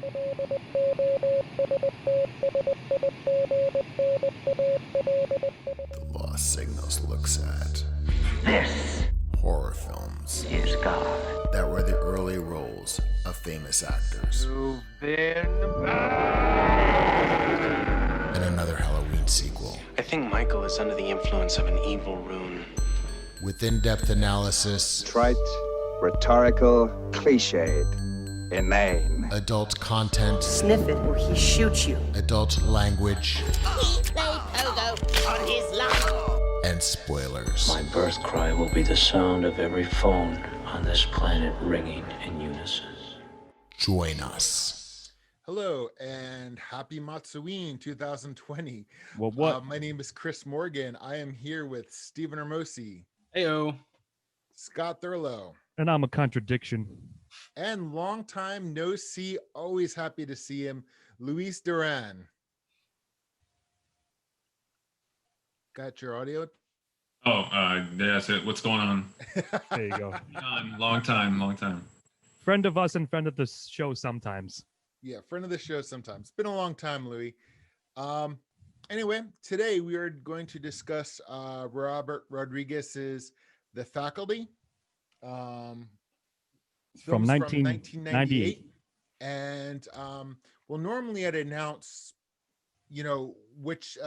The Lost Signals looks at This horror films is God. that were the early roles of famous actors. You've been And another Halloween sequel I think Michael is under the influence of an evil rune. with in-depth analysis, Trite, rhetorical, cliched, inane. adult content, Sniff it or he shoots you. adult language, He played pogo on his lawn. and spoilers. My birth cry will be the sound of every phone on this planet ringing in unison. Join us. Hello and happy MOTS-O-Ween 2020. Well, what? My name is Chris Morgan. I am here with Stephen Hermosi, Heyo. Scott Thurlow, And I'm a contradiction. and long time no see, always happy to see him, Luis Duran. Got your audio? That's it. What's going on? There you go. Long time. Friend of us and friend of the show sometimes. Yeah, friend of the show sometimes. It's been a long time, Louis. Anyway, today we are going to discuss Robert Rodriguez's The Faculty. From Films 1998. And well, normally I'd announce, which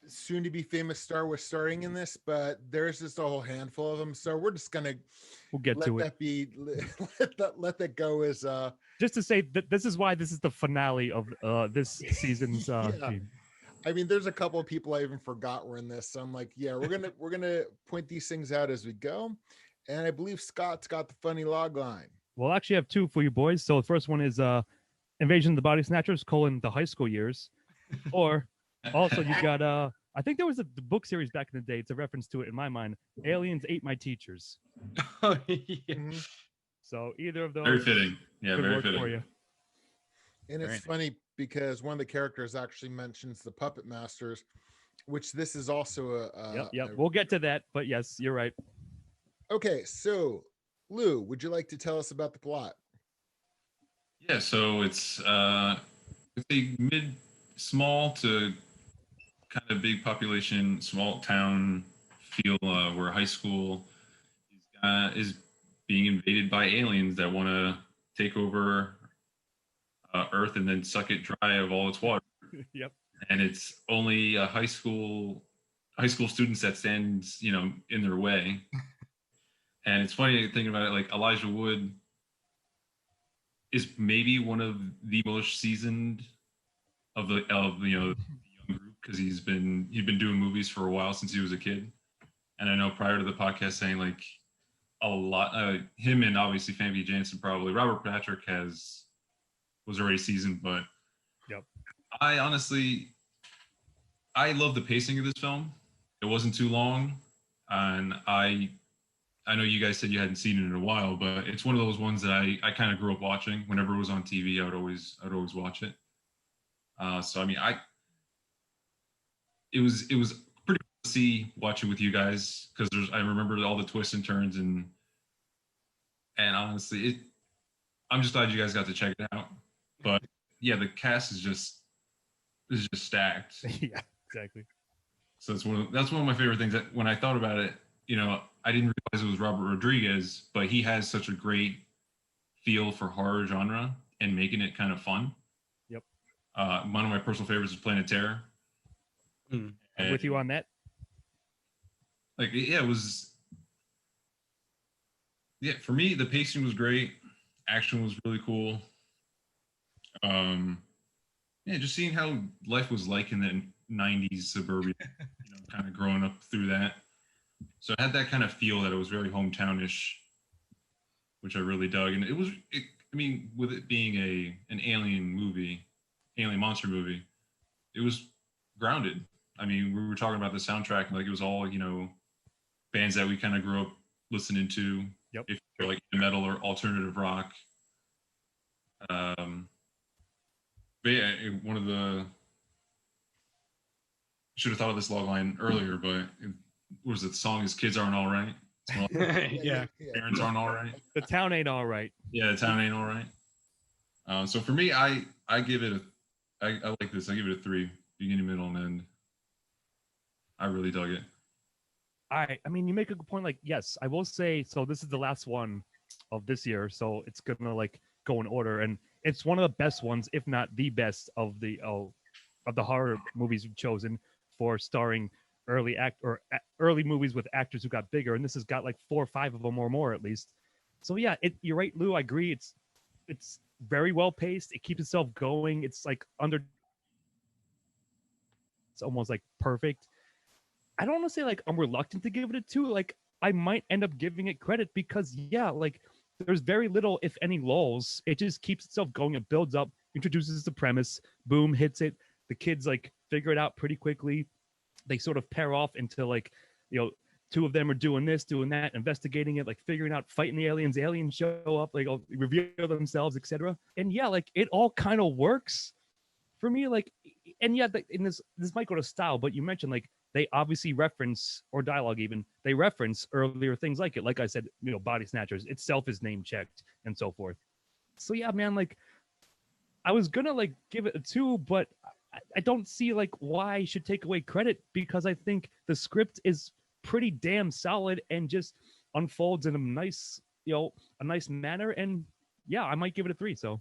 soon-to-be famous star was starring in this, but there's just a whole handful of them. So we're just gonna We'll get to it. Let that go as Just to say that this is why this is the finale of this season's Yeah. team. I mean, there's a couple of people I even forgot were in this. So I'm like, yeah, we're gonna point these things out as we go. And I believe Scott's got the funny log line. Well, actually, I have two for you boys. So the first one is Invasion of the Body Snatchers, the high school years. Or also you got I think there was the book series back in the day. It's a reference to it in my mind. Aliens Ate My Teachers. Oh, yeah. Mm-hmm. So either of those Very fitting. Yeah, could very work fitting. for you. And it's funny because one of the characters actually mentions the Puppet Masters, which this is also Yep. We'll get to that, but yes, you're right. Okay, so Lou, would you like to tell us about the plot? Yeah, so it's a small to kind of big population, small town feel where high school is being invaded by aliens that want to take over Earth and then suck it dry of all its water. Yep. And it's only high school students that stands, in their way. And it's funny thinking about it, like Elijah Wood is maybe one of the most seasoned of the young group, because he's been doing movies for a while since he was a kid. And I know prior to the podcast saying like a lot, him and obviously Famke Janssen, probably Robert Patrick was already seasoned, but yep. I love the pacing of this film. It wasn't too long, and I know you guys said you hadn't seen it in a while, but it's one of those ones that I kind of grew up watching. Whenever it was on TV, I'd always watch it. So I mean, it was pretty cool to see watching with you guys, because I remember all the twists and turns, and honestly, I'm just glad you guys got to check it out. But yeah, the cast is just stacked. Yeah, exactly. So that's one of my favorite things. That when I thought about it, I didn't realize it was Robert Rodriguez, but he has such a great feel for horror genre and making it kind of fun. Yep. One of my personal favorites is Planet Terror. I'm with you on that. Like, yeah, it was. Yeah, for me, the pacing was great. Action was really cool. Yeah, just seeing how life was like in the 90s suburbia, kind of growing up through that. So it had that kind of feel that it was very hometownish, which I really dug. And with it being an alien monster movie, it was grounded. I mean, we were talking about the soundtrack, like it was all, bands that we kind of grew up listening to. Yep. If you're like metal or alternative rock. But yeah, should have thought of this log line earlier, but what was it? The song is "Kids Aren't All Right." Yeah. Parents aren't all right. The town ain't all right. Yeah, the town ain't all right. So for me, I give it I like this. I give it a 3, beginning, middle, and end. I really dug it. I mean, you make a good point. Like, yes, I will say. So this is the last one of this year, so it's gonna like go in order, and it's one of the best ones, if not the best of the horror movies we've chosen for starring early movies with actors who got bigger, and this has got like 4 or 5 of them or more at least. So yeah, you're right, Lou. I agree. It's very well paced. It keeps itself going. It's like it's almost like perfect. I don't want to say like I'm reluctant to give it a 2. Like I might end up giving it credit because yeah, like there's very little, if any, lulls. It just keeps itself going. It builds up, introduces the premise, boom, hits it. The kids like figure it out pretty quickly. They sort of pair off into like, 2 of them are doing this, doing that, investigating it, like figuring out, fighting the aliens. Aliens show up, like reveal themselves, etc. And yeah, like it all kind of works for me. Like, and yeah, in this might go to style, but you mentioned like they obviously reference, or dialogue even, they reference earlier things like it. Like I said, Body Snatchers itself is name checked and so forth. So yeah, man, like I was gonna like give it a 2, but I don't see like why I should take away credit, because I think the script is pretty damn solid and just unfolds in a nice, a nice manner. And yeah, I might give it a 3. So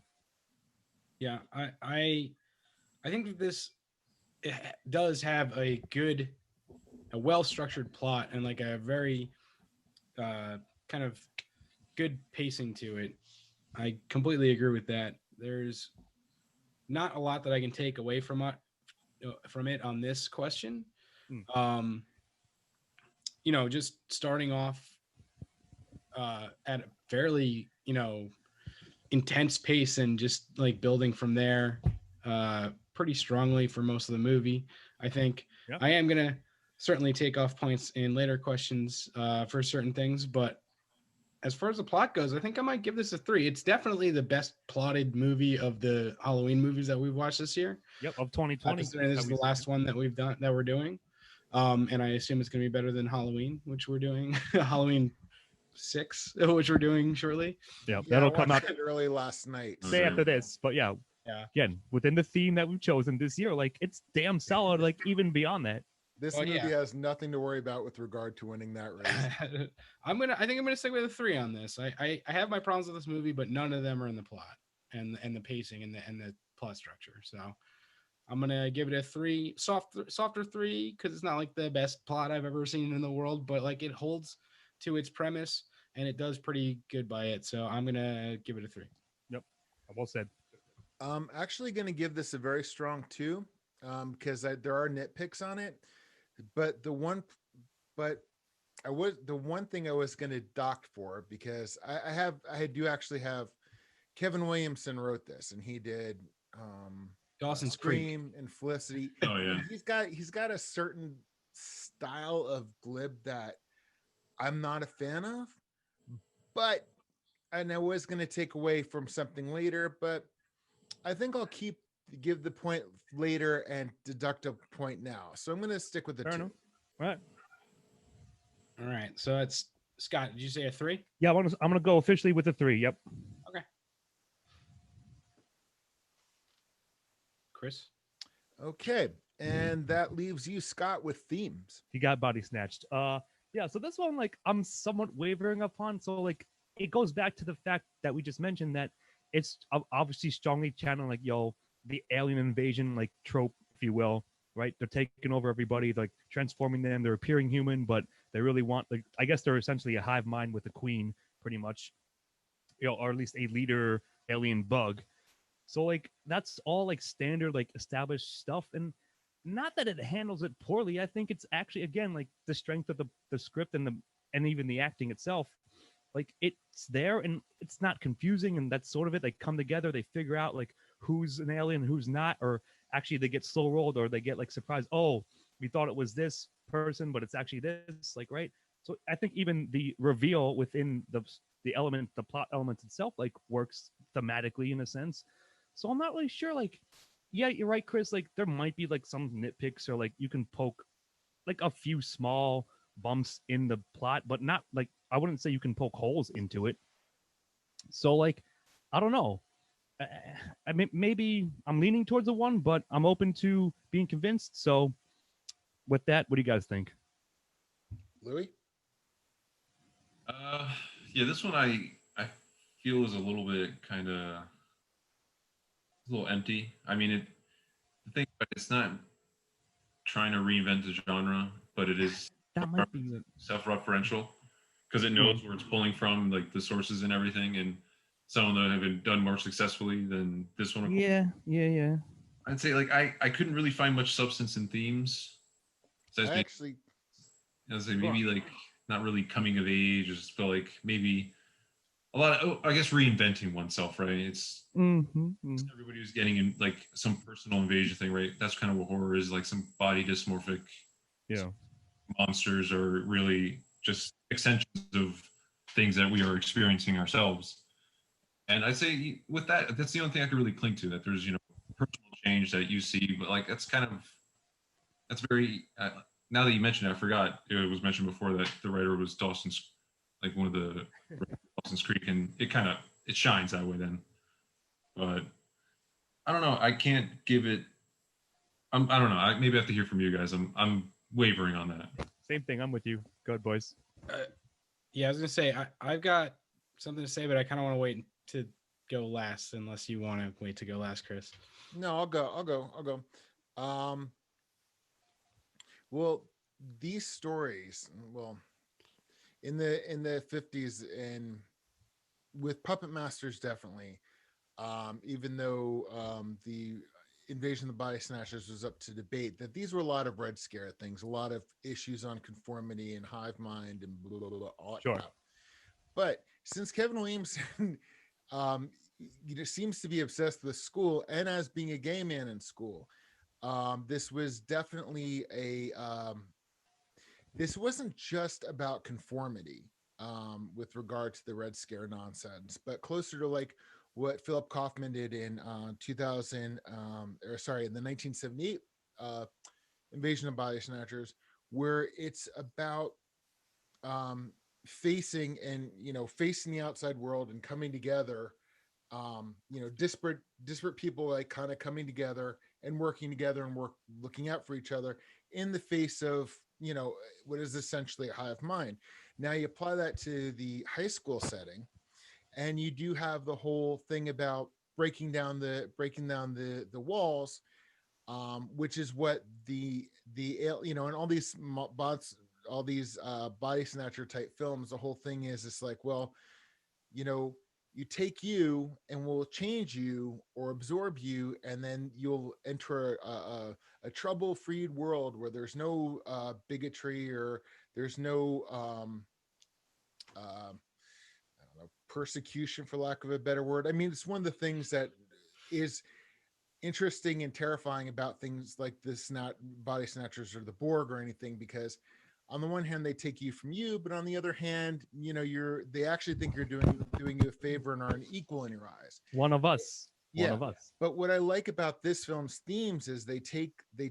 yeah, I think that this does have a well-structured plot and like a very kind of good pacing to it. I completely agree with that. There's not a lot that I can take away from it on this question. Just starting off at a fairly, intense pace and just like building from there pretty strongly for most of the movie. I think I am going to certainly take off points in later questions for certain things, but as far as the plot goes, I think I might give this a 3. It's definitely the best plotted movie of the Halloween movies that we've watched this year. Yep, of 2020. This is the last one that we're doing. And I assume it's going to be better than Halloween, which we're doing. Halloween 6, which we're doing shortly. Yeah, that'll come out early last night. Day after this. But yeah, again, within the theme that we've chosen this year, like it's damn solid, like even beyond that. This movie has nothing to worry about with regard to winning that race. I think I'm gonna stick with a 3 on this. I have my problems with this movie, but none of them are in the plot and the pacing and the plot structure. So I'm gonna give it a 3, softer 3, because it's not like the best plot I've ever seen in the world, but like it holds to its premise and it does pretty good by it. So I'm gonna give it a 3. Yep, well said. I'm actually gonna give this a very strong 2, because there are nitpicks on it. But the one thing I was going to dock for, because I do actually have Kevin Williamson wrote this, and he did Dawson's Scream and Felicity. Oh yeah, he's got a certain style of glib that I'm not a fan of, and I was going to take away from something later, but I think I'll give the point later and deduct a point now. So I'm going to stick with the 2. Right. All right. So it's Scott. Did you say a 3? Yeah, I'm going to go officially with a 3. Yep. Okay. Chris. Okay. And that leaves you, Scott, with themes. You got Body Snatched. Yeah. So this one, like, I'm somewhat wavering upon. So like, it goes back to the fact that we just mentioned that it's obviously strongly channeling like, the alien invasion like trope, if you will, right? They're taking over everybody, like transforming them. They're appearing human, but they really want, like, I guess they're essentially a hive mind with the queen, pretty much, or at least a leader alien bug. So like that's all like standard, like established stuff, and not that it handles it poorly. I think it's actually, again, like the strength of the script and even the acting itself. Like it's there and it's not confusing, and that's sort of it. They come together, they figure out like who's an alien, who's not, or actually they get slow rolled, or they get like surprised. Oh, we thought it was this person, but it's actually this. Like, right. So I think even the reveal within the plot elements itself, like works thematically in a sense. So I'm not really sure. Like, yeah, you're right, Chris. Like there might be like some nitpicks, or like you can poke like a few small bumps in the plot, but not like, I wouldn't say you can poke holes into it. So like, I don't know. I mean, maybe I'm leaning towards the one, but I'm open to being convinced. So, with that, what do you guys think? Louis? Yeah, this one I feel is a little bit kind of a little empty. I mean, the thing about it's not trying to reinvent the genre, but it is That might be it. self-referential because it knows where it's pulling from, like the sources and everything, and some of them have been done more successfully than this one. Yeah. I'd say like I couldn't really find much substance in themes. Besides I actually, I'd say maybe like not really coming of age. I just feel like maybe a lot of I guess reinventing oneself, right? It's everybody was getting in like some personal invasion thing, right? That's kind of what horror is, like some body dysmorphic monsters are really just extensions of things that we are experiencing ourselves. And I'd say with that, that's the only thing I could really cling to, that there's, personal change that you see, but like, that's very, now that you mentioned it, I forgot it was mentioned before that the writer was Dawson's, like one of the Dawson's Creek, and it shines that way then. But I don't know. I can't give it, I don't know. Maybe I have to hear from you guys. I'm wavering on that. Same thing. I'm with you. Go ahead, boys. Yeah, I was gonna say I've got something to say, but I kind of want to wait to go last, unless you want to wait to go last, Chris. no, I'll go. Well, these stories, in the 50s and with Puppet Masters, definitely, even though the Invasion of the Body Snatchers was up to debate, that these were a lot of Red Scare things, a lot of issues on conformity and hive mind and blah, blah, blah, all that crap. But since Kevin Williamson seems to be obsessed with school and as being a gay man in school, this was definitely this wasn't just about conformity with regard to the Red Scare nonsense, but closer to like what Philip Kaufman did in in the 1978 Invasion of Body Snatchers, where it's about facing the outside world and coming together, disparate people like kind of coming together and working together and looking out for each other in the face of what is essentially a hive mind. Now you apply that to the high school setting, and you do have the whole thing about breaking down the walls, which is what the and all these bots, all these body snatcher type films, the whole thing is it's like, well, you take you and we'll change you or absorb you, and then you'll enter a trouble-freed world where there's no bigotry, or there's no persecution, for lack of a better word. I mean, it's one of the things that is interesting and terrifying about things like this, not body snatchers or the Borg or anything, because on the one hand they take you from you, but on the other hand, they actually think you're doing you a favor and are an equal in your eyes. One of us. But what I like about this film's themes is they take the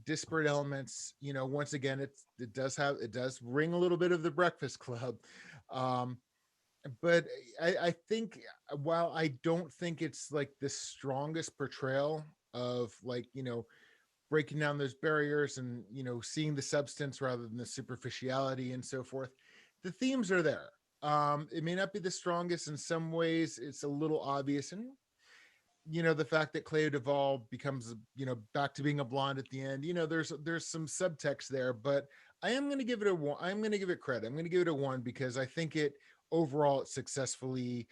disparate elements. Once again, it does ring a little bit of the Breakfast Club, but I think, while I don't think it's like the strongest portrayal of breaking down those barriers and seeing the substance rather than the superficiality and so forth, the themes are there. It may not be the strongest. In some ways it's a little obvious, and the fact that Clea Duvall becomes back to being a blonde at the end, there's some subtext there. But I am going to give it a 1. I'm going to give it credit. I'm going to give it a 1 because I think it successfully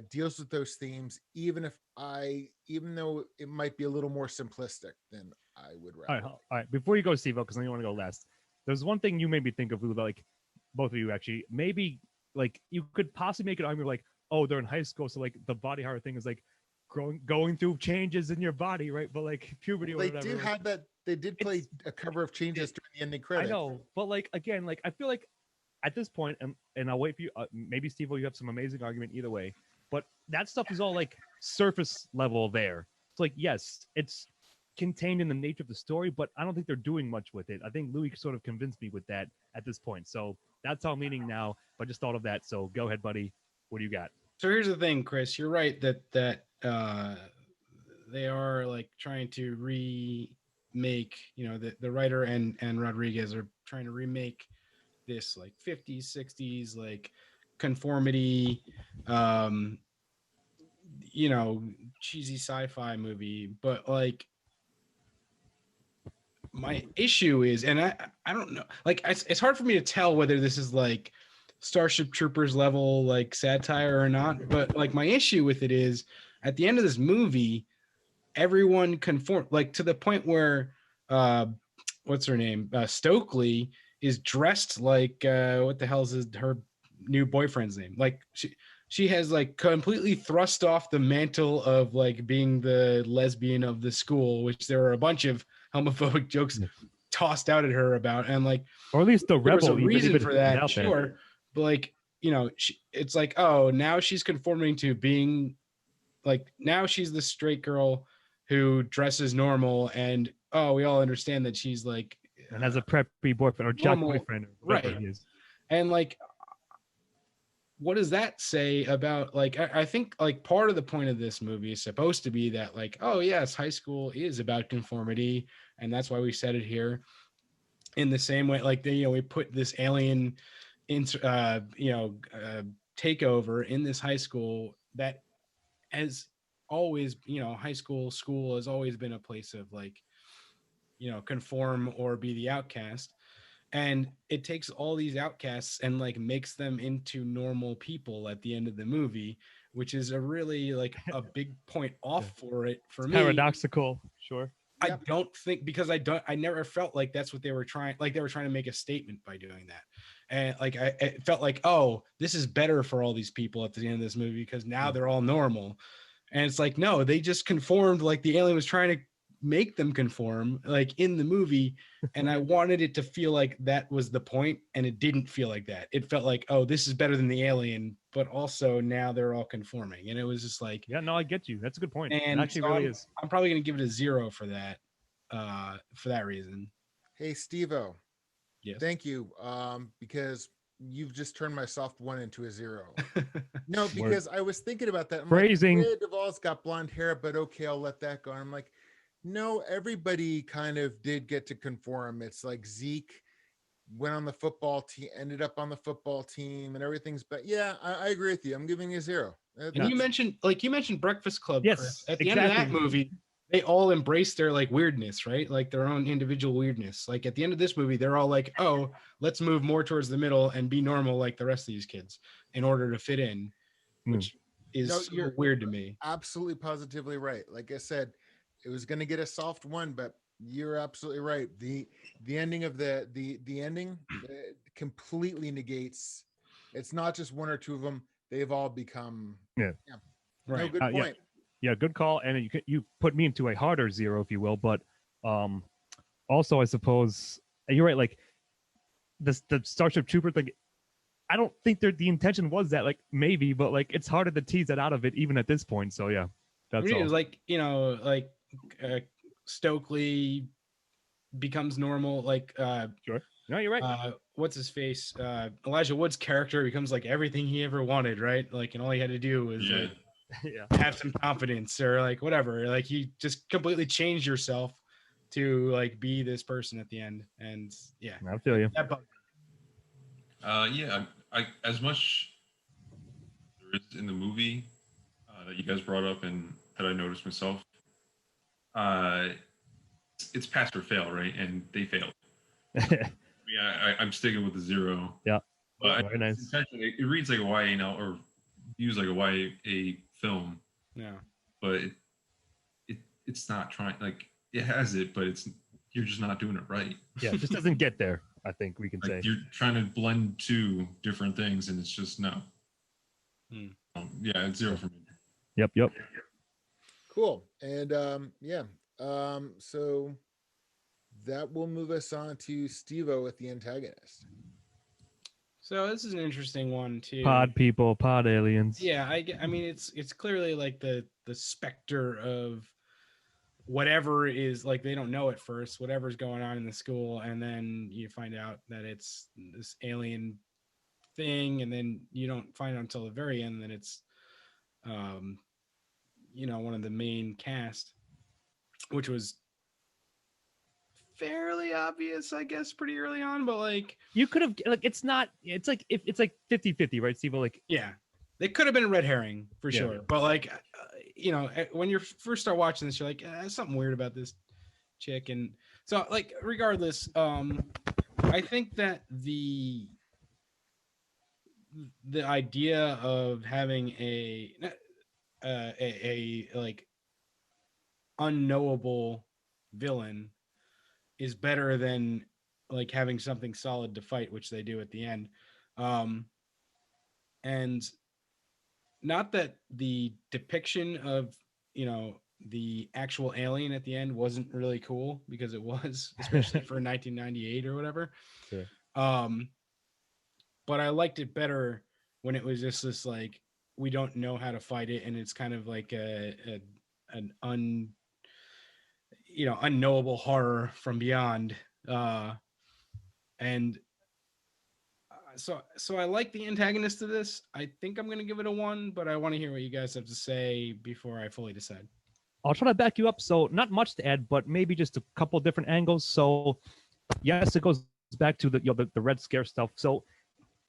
deals with those themes, even though it might be a little more simplistic than I would rather. All right. Before you go, Steve, because I know you want to go last, there's one thing you made me think of, like both of you actually. Maybe like you could possibly make an argument like, oh, they're in high school, so like the body horror thing is like going through changes in your body, right? But like puberty or whatever. They do have that. They did play a cover of Changes during the ending credits. I know, but like again, like I feel like at this point, and I'll wait for you. Maybe Steve, you have some amazing argument either way, but that stuff is all like surface level there. It's like, yes, it's contained in the nature of the story, but I don't think they're doing much with it. I think Louis sort of convinced me with that at this point. So that's how I'm leaning now. But I just thought of that. So go ahead, buddy. What do you got? So here's the thing, Chris. You're right that they are like trying to remake. You know, the writer and Rodriguez are trying to remake this like 50s, 60s like conformity, you know, cheesy sci-fi movie. But like, my issue is, and I don't know, like it's hard for me to tell whether this is like Starship Troopers level like satire or not, but like my issue with it is at the end of this movie everyone conform, like to the point where what's her name, Stokely is dressed like what the hell is her new boyfriend's name, like she has like completely thrust off the mantle of like being the lesbian of the school, which there were a bunch of homophobic jokes tossed out at her about, and like, or at least the there was rebel a reason even for out that, there. sure, but like, you know, it's like, oh, now she's conforming to being like, now she's the straight girl who dresses normal, and oh, we all understand that she's like and has a preppy boyfriend or jock normal, boyfriend, or whatever right? he is. And like, what does that say about like, I think like part of the point of this movie is supposed to be that like, oh yes, high school is about conformity, and that's why we said it here. In the same way, like, you know, we put this alien takeover in this high school that has always, you know, school has always been a place of like, you know, conform or be the outcast. And it takes all these outcasts and like makes them into normal people at the end of the movie, which is a really like a big point off for it for It's me. paradoxical, sure. I don't think, because I never felt like that's what they were trying, like they were trying to make a statement by doing that. And like, it felt like, oh, this is better for all these people at the end of this movie because now they're all normal. And it's like, no, they just conformed like the alien was trying to make them conform like in the movie. And I wanted it to feel like that was the point, and it didn't feel like that. It felt like, oh, this is better than the alien, but also now they're all conforming. And it was just like, yeah, no, I get you. That's a good point. and It actually so really is. I'm probably going to give it a 0 for that reason. Hey, Steve-O. Yes. Thank you. Because you've just turned my soft 1 into a 0. No, because I was thinking about that. I'm Phrasing. like, Duvall's got blonde hair, but okay, I'll let that go. And I'm like, no, everybody kind of did get to conform. It's like Zeke went on the football team, ended up on the football team, and everything's. But yeah, I agree with you. I'm giving you a 0. And you mentioned Breakfast Club. Yes, Chris. At the end of that movie, they all embrace their like weirdness, right? Like their own individual weirdness. Like at the end of this movie, they're all like, oh, let's move more towards the middle and be normal like the rest of these kids in order to fit in, which is weird to me. Absolutely positively right. Like I said, it was going to get a soft 1, but you're absolutely right. The ending of the ending completely negates. It's not just one or two of them. They've all become right. No, good point. Yeah, good call. And you put me into a harder 0, if you will. But also, I suppose you're right. Like the Starship Trooper thing, I don't think the intention was that. Like maybe, but like it's harder to tease that out of it even at this point. So yeah, that's all. It was like, you know, like Stokely becomes normal. Like sure. No, you're right. What's his face? Elijah Wood's character becomes like everything he ever wanted, right? Like, and all he had to do was like, have some confidence or like whatever. Like you just completely changed yourself to like be this person at the end. And yeah, I feel you. Yeah, I as much there is in the movie that you guys brought up and that I noticed myself. It's pass or fail, right? And they failed. Yeah, I'm sticking with the 0. Yeah, but very nice. It reads like a YA now, or views like a YA film. Yeah, but it's not trying. Like it has it, but you're just not doing it right. Yeah, it just doesn't get there. I think we can say you're trying to blend 2 different things, and it's just no. Yeah, it's 0 for me. Yep. Cool. And so that will move us on to Steve-O with the antagonist. So this is an interesting one too. Pod people, pod aliens. Yeah, I mean it's clearly like the specter of whatever is, like, they don't know at first whatever's going on in the school, and then you find out that it's this alien thing, and then you don't find out until the very end that it's one of the main cast, which was fairly obvious, I guess, pretty early on, but like you could have like it's like if it's like 50-50, right, Steve? Like yeah, they could have been a red herring for Yeah. sure, but like when you first start watching this, you're like, there's something weird about this chick. And so like regardless, I think that the idea of having a like unknowable villain is better than like having something solid to fight, which they do at the end. And not that the depiction of the actual alien at the end wasn't really cool, because it was, especially for 1998 or whatever. Sure. But I liked it better when it was just this like, we don't know how to fight it, and it's kind of like an unknowable horror from beyond. And so I like the antagonist of this. I think I'm gonna give it a 1, but I want to hear what you guys have to say before I fully decide. I'll try to back you up. So not much to add, but maybe just a couple different angles. So yes, it goes back to the Red Scare stuff. So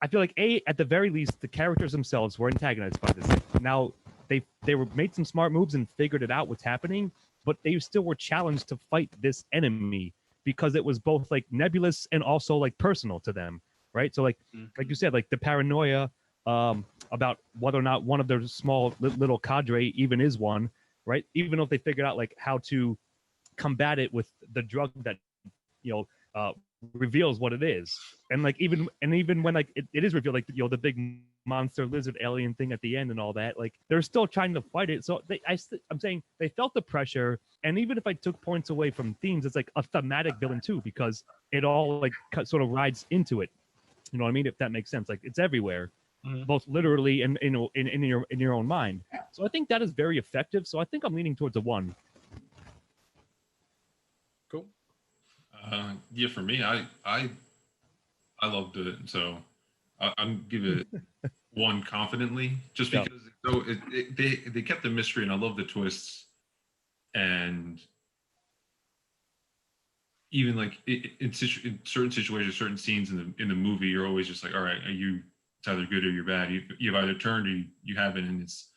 I feel like at the very least, the characters themselves were antagonized by this. Now they were made some smart moves and figured it out what's happening, but they still were challenged to fight this enemy because it was both like nebulous and also like personal to them, right? So like you said, like the paranoia about whether or not one of their small little cadre even is one, right? Even if they figured out like how to combat it with the drug that reveals what it is. And like even when like it is revealed, like the big monster lizard alien thing at the end and all that, like they're still trying to fight it. So I'm saying they felt the pressure. And even if I took points away from themes, it's like a thematic villain too, because it all like sort of rides into it. You know what I mean? If that makes sense, like it's everywhere, both literally and in your own mind. So I think that is very effective. So I think I'm leaning towards a 1. Cool. Yeah, for me, I loved it, so I'm give it 1 confidently, just because they kept the mystery, and I love the twists, and even like in certain situations, certain scenes in the movie, you're always just like, all right, it's either good or you're bad. You've either turned or you haven't, and it's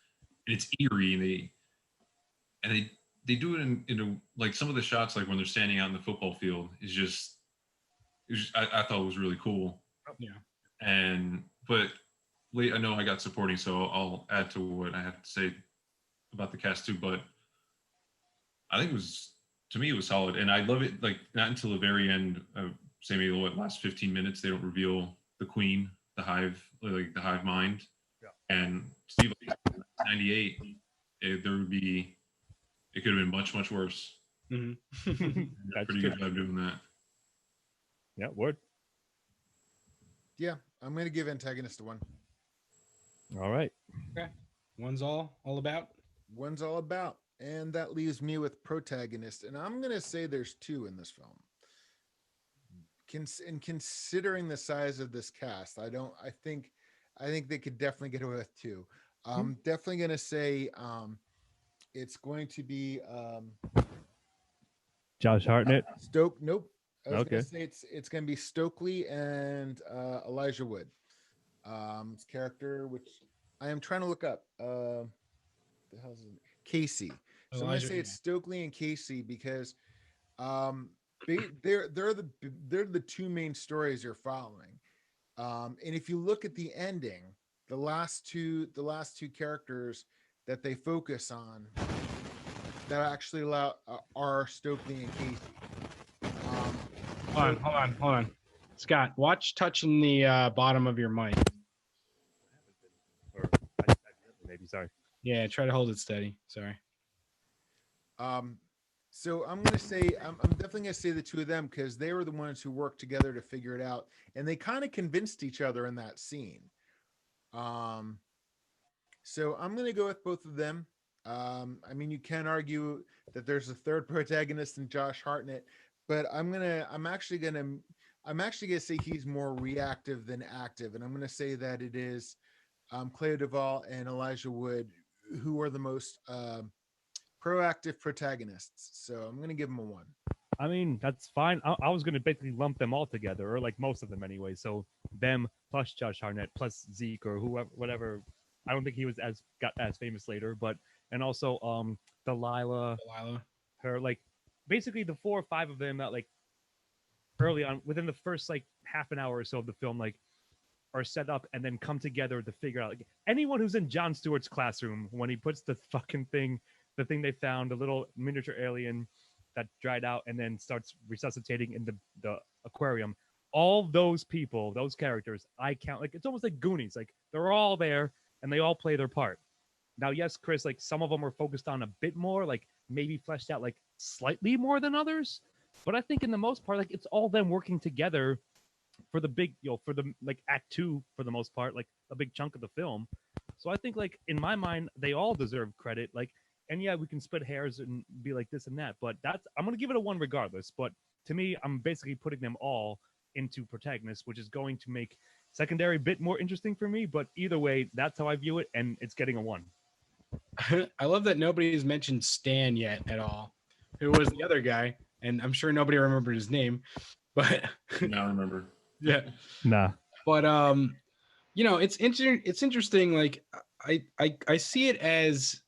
eerie, and they do it in a, like some of the shots, like when they're standing out in the football field, I thought it was really cool. Yeah. But I know I got supporting, so I'll add to what I have to say about the cast too. But I think to me it was solid, and I love it. Like not until the very end, say maybe last 15 minutes, they don't reveal the queen, the hive, like the hive mind. Yeah. And Steve, 98, it could have been much, much worse. Mm-hmm. That's pretty good job doing that. Yeah, word. Yeah, I'm going to give antagonist a 1. All right. Okay. 1's all about. 1's all about. And that leaves me with protagonist. And I'm going to say there's 2 in this film. Considering the size of this cast, I think they could definitely get away with 2. I'm definitely going to say it's going to be Josh Hartnett. Nope. I was gonna say it's gonna be Stokely and Elijah Wood. His character, which I am trying to look up. The hell's his name? Casey. So I'm gonna say it's Stokely and Casey because they're the 2 main stories you're following. And if you look at the ending, the last two characters that they focus on that actually are Stokely and Casey. Hold on. Scott, watch touching the bottom of your mic. Maybe, sorry. Yeah, try to hold it steady. Sorry. So I'm gonna say I'm definitely gonna say the 2 of them because they were the ones who worked together to figure it out, and they kind of convinced each other in that scene. So I'm gonna go with both of them. I mean, you can argue that there's a 3rd protagonist in Josh Hartnett, but I'm actually gonna say he's more reactive than active, and I'm gonna say that it is Clea Duvall and Elijah Wood who are the most proactive protagonists. So I'm gonna give them a 1. I mean, that's fine. I was going to basically lump them all together, or like most of them anyway. So them plus Josh Hartnett plus Zeke or whoever, whatever. I don't think he got as famous later, but and also Delilah, her like basically the 4 or 5 of them that like early on within the first like half an hour or so of the film like are set up and then come together to figure out like anyone who's in Jon Stewart's classroom when he puts the fucking thing, the thing they found, the little miniature alien that dried out and then starts resuscitating in the aquarium. All those people, those characters, I count like it's almost like Goonies. Like they're all there and they all play their part. Now, yes, Chris, like some of them are focused on a bit more, like maybe fleshed out like slightly more than others. But I think in the most part, like it's all them working together for the big, for the like act 2 for the most part, like a big chunk of the film. So I think like in my mind, they all deserve credit. Like, and yeah, we can split hairs and be like this and that, but I'm going to give it a 1 regardless. But to me, I'm basically putting them all into protagonists, which is going to make secondary a bit more interesting for me. But either way, that's how I view it. And it's getting a 1. I love that nobody's mentioned Stan yet at all, who was the other guy. And I'm sure nobody remembered his name, but now I remember. Yeah. Nah. But, it's interesting. Like I see it as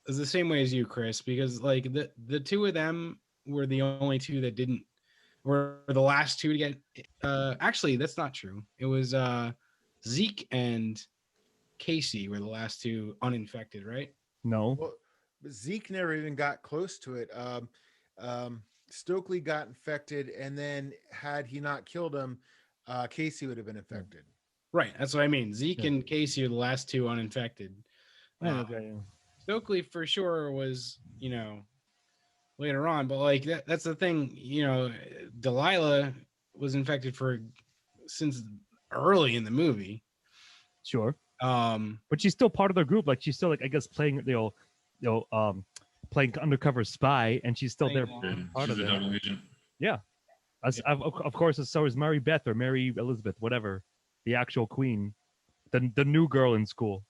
the same way as you, Chris, because like the 2 of them were the only 2 that didn't, were the last 2 to get actually that's not true. It was Zeke and Casey were the last 2 uninfected, right? No. Well, Zeke never even got close to it. Stokely got infected, and then had he not killed him, Casey would have been infected. Right, that's what I mean. Zeke and Casey are the last 2 uninfected. Stokely for sure was, later on, but like that's the thing, Delilah was infected since early in the movie. Sure. But she's still part of the group. Like she's still like I guess playing playing undercover spy, and she's still there. Part she's of a double agent. Yeah. Of course, so is Mary Beth or Mary Elizabeth, whatever, the actual queen, the new girl in school.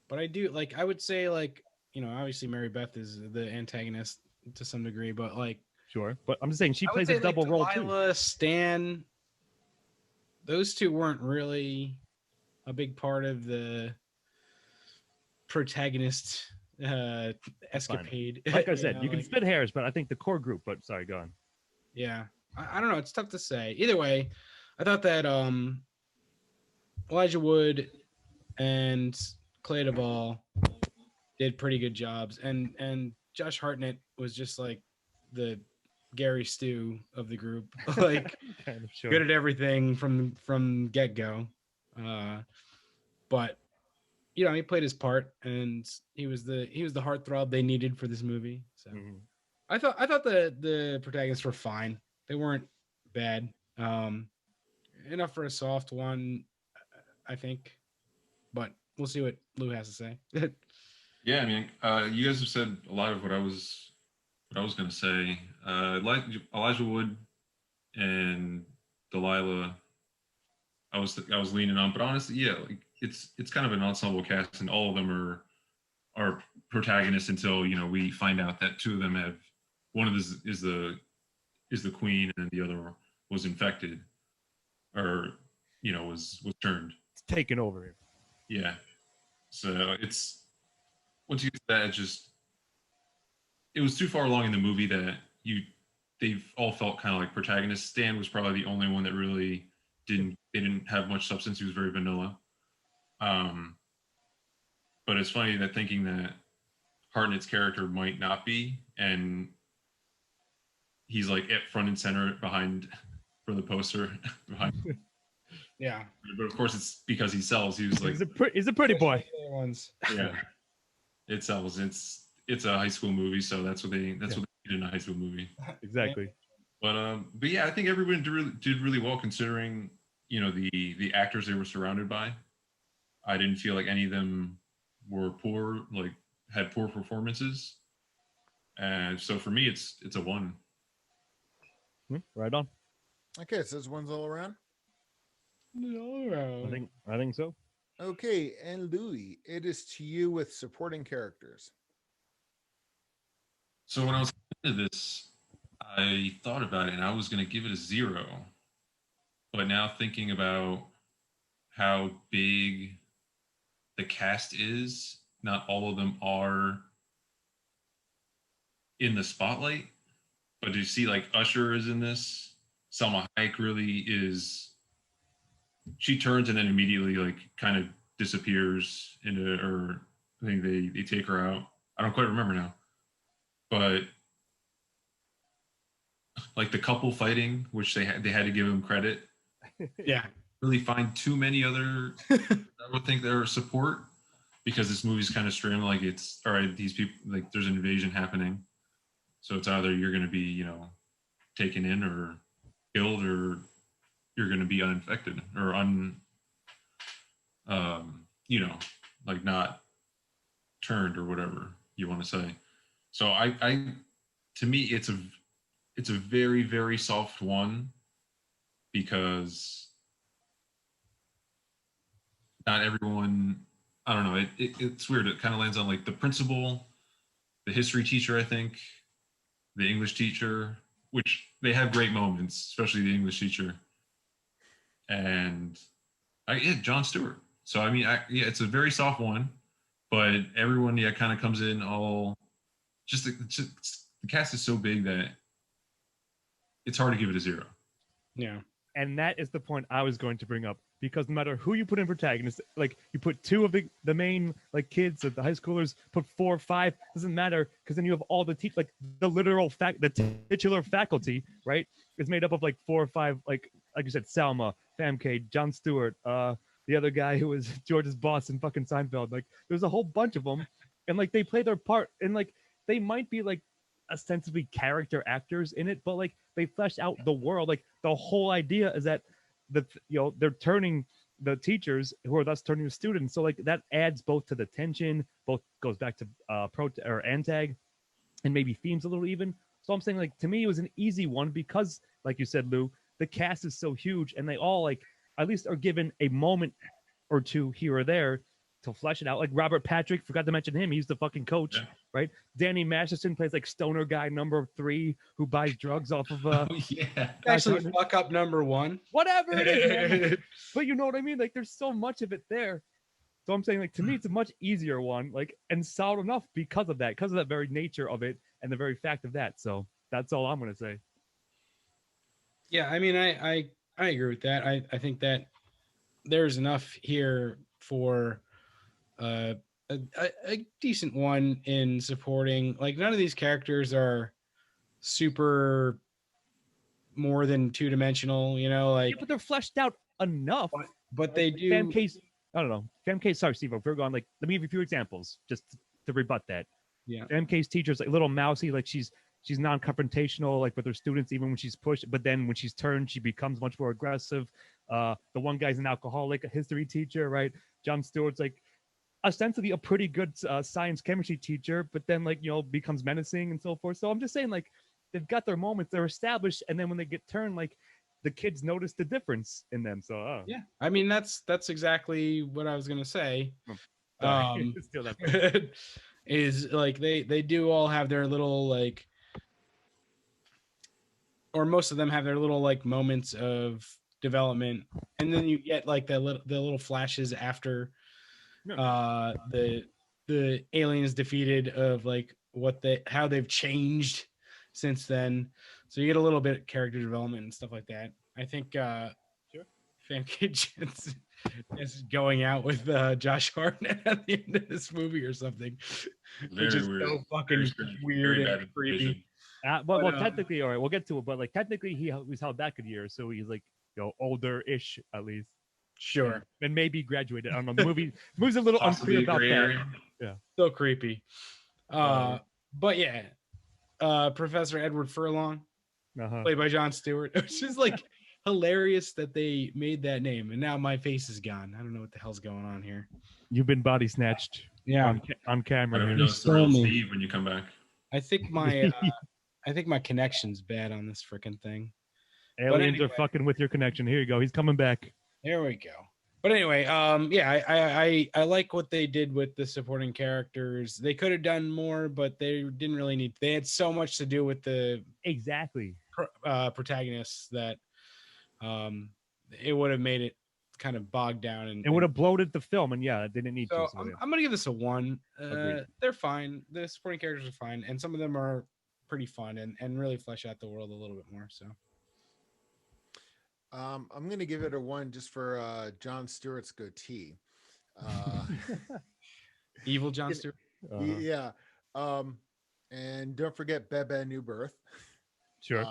But I would say obviously Mary Beth is the antagonist to some degree, but like sure. But I'm just saying she plays a double role too. Delilah, Stan, those 2 weren't really a big part of the protagonist escapade. Fine. Like I said, you can split hairs, but I think the core group. But sorry, go on. Yeah, I don't know. It's tough to say. Either way, I thought that Elijah Wood and Clay Duvall did pretty good jobs, and Josh Hartnett was just like the Gary Stu of the group, like kind of good at everything from get go. But he played his part, and he was the heartthrob they needed for this movie. So I thought the protagonists were fine. They weren't bad. Enough for a soft 1, I think. But we'll see what Lou has to say. Yeah, I mean, you guys have said a lot of what I was going to say. Elijah Wood and Delilah, I was leaning on, but honestly, yeah, like it's kind of an ensemble cast, and all of them are protagonists until we find out that 2 of them have, one of them is the queen, and the other was infected, or was turned. It's taken over. Yeah. So it's once you get to that, it was too far along in the movie that they've all felt kind of like protagonists. Stan was probably the only one that really didn't have much substance. He was very vanilla. But it's funny that thinking that Hartnett's character might not be, and he's like at front and center behind for the poster behind. Yeah, but of course it's because he sells. He was like he's a pretty boy. Yeah, it sells. It's a high school movie, so that's what they need in a high school movie. Exactly. But yeah, I think everyone did really well considering the actors they were surrounded by. I didn't feel like any of them were poor, like had poor performances, and so for me it's a 1. Right on. Okay, so this 1's all around. I think so. Okay, and Louis, it is to you with supporting characters. So when I was into this, I thought about it and I was going to give it a 0. But now thinking about how big the cast is, not all of them are in the spotlight. But you see, like, Usher is in this. Selma Hayek really is. She turns and then immediately, like, kind of disappears into, or I think they take her out. I don't quite remember now. But like the couple fighting, which they had to give him credit. Yeah. Really find too many other I would think they're support, because this movie's kind of streamed like it's all right, these people, like, there's an invasion happening. So it's either you're gonna be, you know, taken in or killed, or you're gonna be uninfected or you know, like not turned or whatever you want to say. So I to me it's a very, very soft one, because not everyone, I don't know, it's weird. It kind of lands on like the principal, the history teacher, I think, the English teacher, which they have great moments, especially the English teacher, and Jon Stewart. So I mean, it's a very soft one, but everyone kind of comes in all just the cast is so big that it's hard to give it a 0. Yeah. And that is the point I was going to bring up, because no matter who you put in protagonist, like you put 2 of the main like kids, the high schoolers, put 4 or 5, doesn't matter, because then you have all the like the literal the titular faculty, right? Is made up of like 4 or 5, like you said, Salma, Famke, Jon Stewart, the other guy who was George's boss in fucking Seinfeld. Like there's a whole bunch of them, and like they play their part, and like they might be like ostensibly character actors in it, but like they flesh out the world. Like the whole idea is that they're turning the teachers, who are thus turning the students. So like that adds both to the tension, both goes back to or antag, and maybe themes a little even. So I'm saying, like, to me it was an easy one, because like you said, Lou, the cast is so huge, and they all like at least are given a moment or two here or there to flesh it out. Like Robert Patrick, forgot to mention him. He's the fucking coach, right? Danny Masterson plays like stoner guy number 3 who buys drugs off of actually fuck up number 1. Whatever it is. But you know what I mean? Like there's so much of it there. So I'm saying, like, to me it's a much easier one, like, and solid enough because of that very nature of it and the very fact of that. So that's all I'm gonna say. Yeah, I mean, I agree with that. I think that there's enough here for a decent one in supporting. Like, none of these characters are super more than 2-dimensional, you know, like, but they're fleshed out enough. But they do. Famke's, I don't know. Famke's, sorry, Steve, if we're going, like, let me give you a few examples just to rebut that. Yeah. Famke's teacher's like little mousy, like she's non-confrontational, like with her students, even when she's pushed, but then when she's turned, she becomes much more aggressive. The one guy's an alcoholic, a history teacher, right? Jon Stewart's like ostensibly a pretty good science chemistry teacher, but then, like, you know, becomes menacing and so forth. So I'm just saying, like, they've got their moments, they're established, and then when they get turned, like, the kids notice the difference in them. So yeah, I mean, that's exactly what I was gonna say. Steal that. Is like they do all have their little, like, or most of them have their little, like, moments of development, and then you get like the little flashes after the alien is defeated, of like how they've changed since then. So you get a little bit of character development and stuff like that. I think Famke Janssen is going out with Josh Hartnett at the end of this movie or something, which is weird. So fucking weird and creepy. Well, technically, all right, we'll get to it, but like technically he was held back a year, so he's like, you know, older-ish at least. Sure. And maybe graduated. I don't know. The movie's a little unclear about that. Yeah. So creepy. But yeah, Professor Edward Furlong, played by Jon Stewart. It's just like hilarious that they made that name, and now my face is gone. I don't know what the hell's going on here. You've been body snatched. Yeah, on camera. Steve, when you come back. I think my connection's bad on this freaking thing. Aliens are fucking with your connection. Here you go. He's coming back. There we go. But anyway, yeah, I like what they did with the supporting characters. They could have done more, but they didn't really need. They had so much to do with the protagonists that it would have made it kind of bogged down, and it would have bloated the film. And yeah, they didn't need so to. So I'm gonna give this a 1. Agreed. They're fine. The supporting characters are fine, and some of them are pretty fun and really flesh out the world a little bit more. So. I'm gonna give it a 1 just for John Stewart's goatee. Evil John Stewart. Yeah. And don't forget Bebe New Birth. Sure.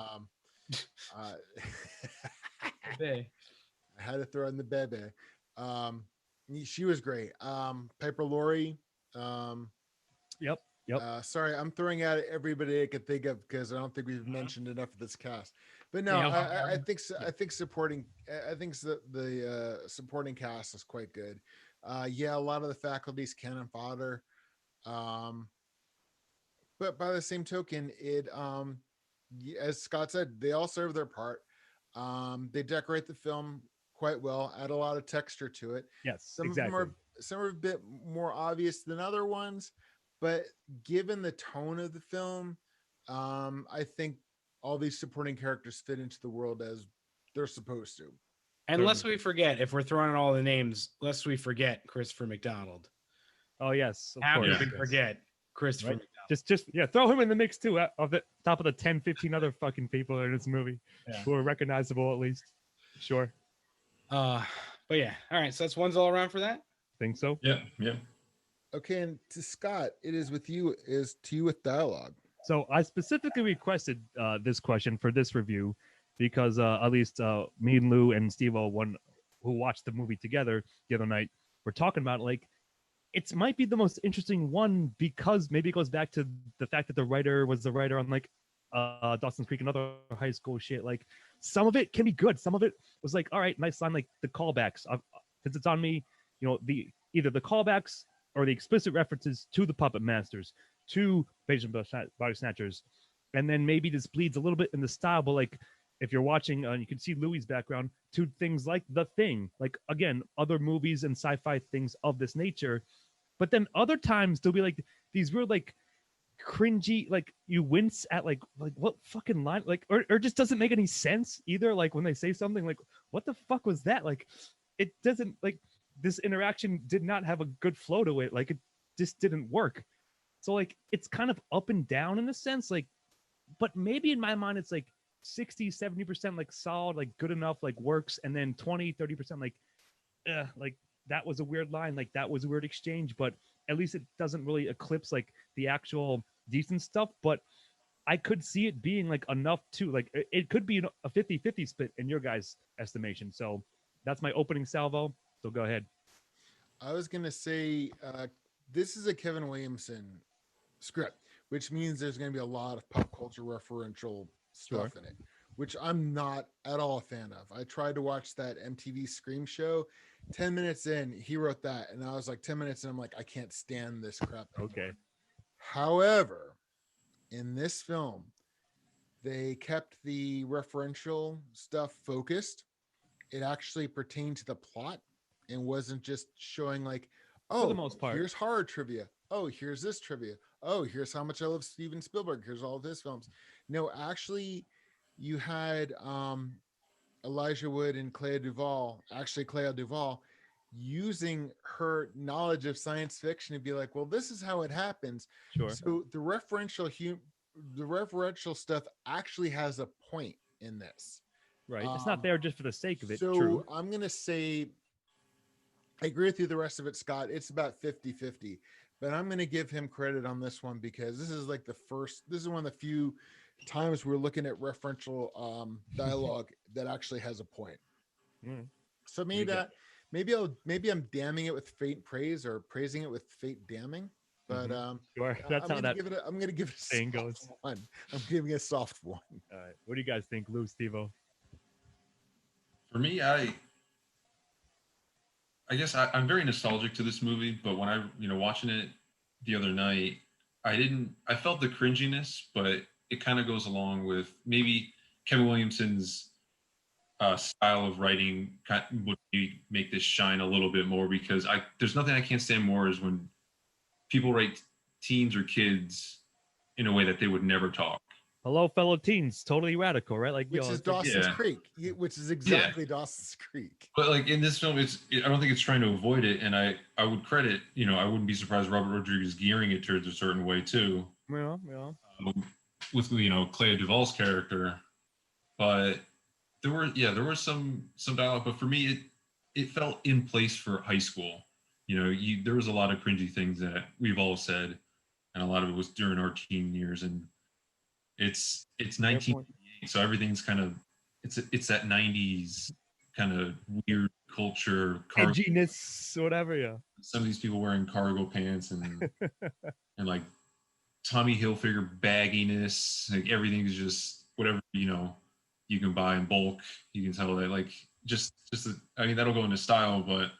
Bebe. I had to throw in the Bebe. She was great. Piper Laurie. Yep. Sorry, I'm throwing out everybody I could think of because I don't think we've mentioned enough of this cast. But no, I think supporting. I think the supporting cast is quite good. Yeah, a lot of the faculty's cannon fodder. But by the same token, it as Scott said, they all serve their part. They decorate the film quite well, add a lot of texture to it. Yes, some are a bit more obvious than other ones, but given the tone of the film, I think all these supporting characters fit into the world as they're supposed to. And lest we forget, if we're throwing out all the names, lest we forget Christopher McDonald. Oh yes, how could we forget Christopher McDonald? Just throw him in the mix too, of the top of the 10, 15 other fucking people in this movie who are recognizable at least. Sure. But yeah, all right. So that's 1s all around for that. Think so? Yeah. Okay, and to Scott, it is with you. Is to you with dialogue. So I specifically requested this question for this review because at least me and Lou and Steve-O, who watched the movie together the other night, were talking about like it might be the most interesting one because maybe it goes back to the fact that the writer was the writer on like Dawson's Creek and other high school shit. Like some of it can be good, some of it was like, all right, nice line, like the callbacks. Since it's on me, either the callbacks or the explicit references to the puppet masters, to Asian body snatchers, and then maybe this bleeds a little bit in the style, but like if you're watching, you can see Louis' background to things like The Thing, like again, other movies and sci-fi things of this nature. But then other times there'll be like these real like cringy, like you wince at like what fucking line, like or just doesn't make any sense either. Like when they say something like, what the fuck was that? Like it doesn't, like this interaction did not have a good flow to it. Like it just didn't work. So like it's kind of up and down in a sense, like, but maybe in my mind it's like 60-70% like solid, like good enough, like works, and then 20-30% like that was a weird line, like that was a weird exchange, but at least it doesn't really eclipse like the actual decent stuff. But I could see it being like enough to like it could be a 50-50 split in your guys' estimation. So that's my opening salvo. So go ahead. I was gonna say this is a Kevin Williamson script, which means there's gonna be a lot of pop culture referential stuff in it, which I'm not at all a fan of. I tried to watch that MTV Scream show. 10 minutes in, he wrote that, and I was like 10 minutes in, I'm like, I can't stand this crap anymore. Okay. However, in this film, they kept the referential stuff focused. It actually pertained to the plot and wasn't just showing like, oh, for the most part, here's horror trivia. Oh, here's this trivia. Oh, here's how much I love Steven Spielberg. Here's all of his films. No, actually, you had Elijah Wood and Clea Duvall, using her knowledge of science fiction to be like, well, this is how it happens. Sure. So the referential stuff actually has a point in this. Right. It's not there just for the sake of it. So True. I'm going to say, I agree with you. The rest of it, Scott, it's about 50-50, but I'm going to give him credit on this one because this is like this is one of the few times we're looking at referential dialogue that actually has a point. So maybe I'm damning it with faint praise or praising it with faint damning. But sure. That's how that I'm gonna give it a saying soft goes. one. I'm giving it a soft one. All right. What do you guys think, Lou, Steve-O? For me, I guess I'm very nostalgic to this movie, but when I watching it the other night, I felt the cringiness, but it kind of goes along with maybe Kevin Williamson's style of writing would make this shine a little bit more, because there's nothing I can't stand more is when people write teens or kids in a way that they would never talk. Hello, fellow teens, totally radical, right? Like, which is Dawson's Creek, which is exactly Dawson's Creek. But like in this film, I don't think it's trying to avoid it, and I would credit, I wouldn't be surprised Robert Rodriguez gearing it towards a certain way too. Yeah. With Clea Duvall's character, but there was some dialogue, but for me it felt in place for high school. There was a lot of cringy things that we've all said, and a lot of it was during our teen years, and it's 1988, so everything's kind of it's that 90s kind of weird culture, edginess, whatever. Yeah, some of these people wearing cargo pants and and like Tommy Hilfiger bagginess, like everything's just whatever you can buy in bulk. You can tell that that'll go into style, but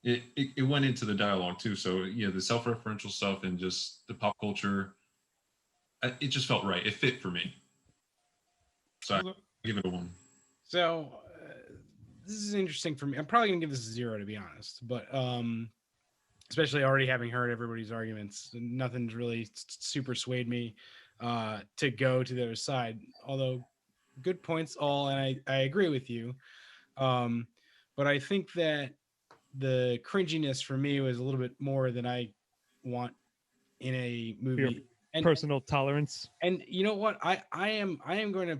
it went into the dialogue too. So the self-referential stuff and just the pop culture, it just felt right. It fit for me. So I give it a 1. So this is interesting for me. I'm probably gonna give this a 0, to be honest, but especially already having heard everybody's arguments, nothing's really super swayed me to go to the other side, although good points all, and I agree with you, but I think that the cringiness for me was a little bit more than I want in a movie. And personal tolerance. And you know what? I am going to,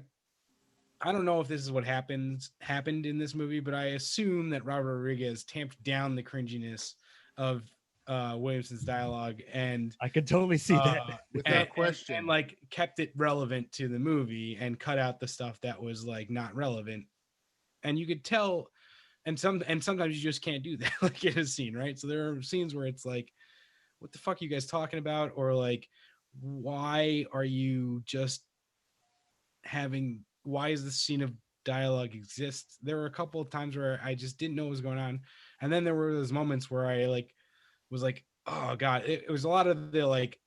I don't know if this is what happened in this movie, but I assume that Robert Rodriguez tamped down the cringiness of Williamson's dialogue, and I could totally see that without question, and like kept it relevant to the movie and cut out the stuff that was like not relevant. And you could tell, and sometimes you just can't do that, like in a scene, right? So there are scenes where it's like, what the fuck are you guys talking about? Or like, why are you just why is this scene of dialogue exist? There were a couple of times where I just didn't know what was going on. And then there were those moments where I was like, oh God, it was a lot of the like